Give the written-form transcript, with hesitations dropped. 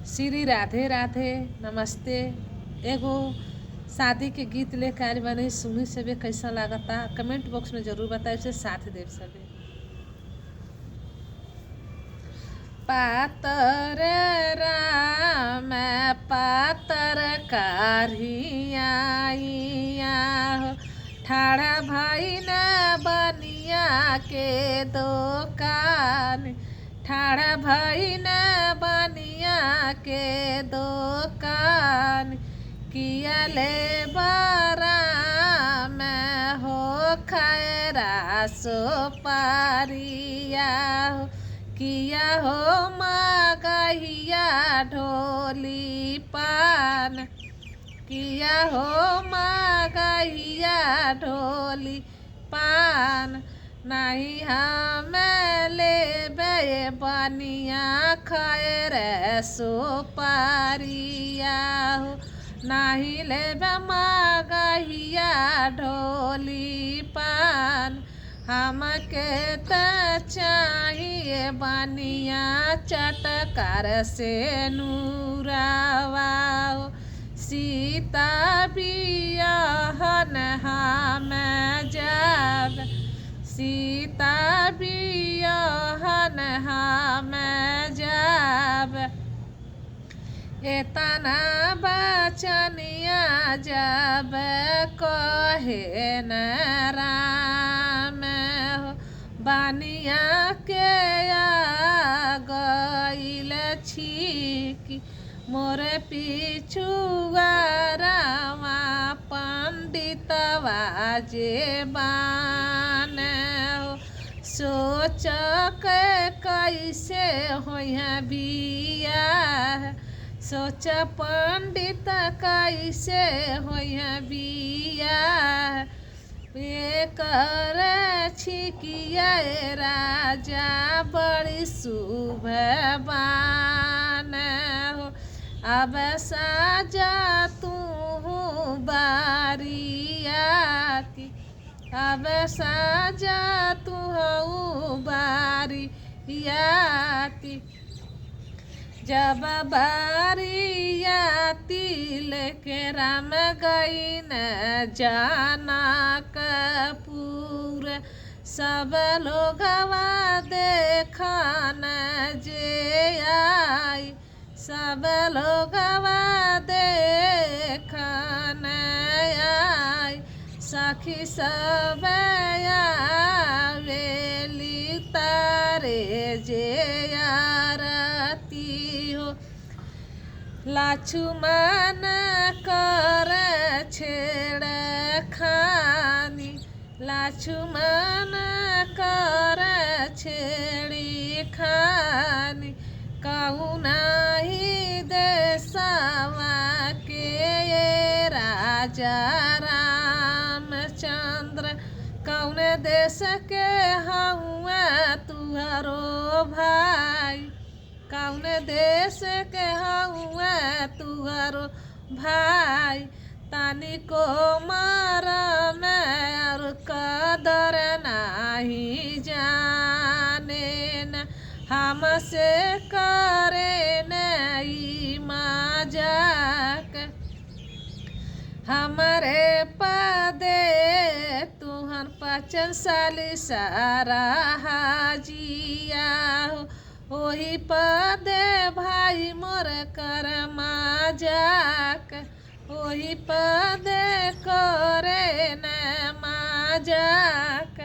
श्री राधे राधे नमस्ते। एगो शादी के गीत लेके आइल बानी, सुनी सबे कैसा लागता कमेंट बॉक्स में जरूर बताए, से साथ देव सबे। पातर राम पातर कारिया हो, ठाड़ा भाई न बनिया के दुकान, ठाड़ा भाई न बनिया के दुकान, किया ले बारा में हो खैरा सो पारिया हो, किया हो मगहिया ढोली पान, किया हो मगहिया ढोली पान, नहीं हम लेबे बनिया खैर सो पारिया हो, नहीं लेबे मगहिया ढोली पान, हमके त चाहिए बनिया चटकार से नूरावा हो, सीता बियाहन हम जब, सीता बियाहन हम जब, एतना बचनिया जब कहे न राम हो, बनिया के आ गइल छिकी मोर पिछुआ रामा पंडितवा जे बान हो, सोच के कैसे होया बियाह, सोच पंडित कैसे होया बियाह, कर छिकिया राजा बड़ी शुभ बान हो, अब साजा तू बारियाती, अब साजा तू बारियाती, जब बारियाती लेके राम गई न जाना कपूर, सब लोगवा देखन जे आई, सब लोगवा देखन आई, सखी सब आवेली तारे जे आरती हो, लक्ष्मण कर छेड़ खानी, लक्ष्मण कर छेड़ी खानी, कहुना ही देशवा के राजा रामचंद्र, कौन देश के हुआ तुहरो भाई, कौन देश के हुआ तुहरो भाई, तानी को मरम और कदर नहीं जाने न, हमसे करे नहीं मजाक, हमारे पदे तुहन पचन साली सारा हाजिया हो, ओही पदे भाई मोर कर मजाक, ओही पदे करे न मजाक।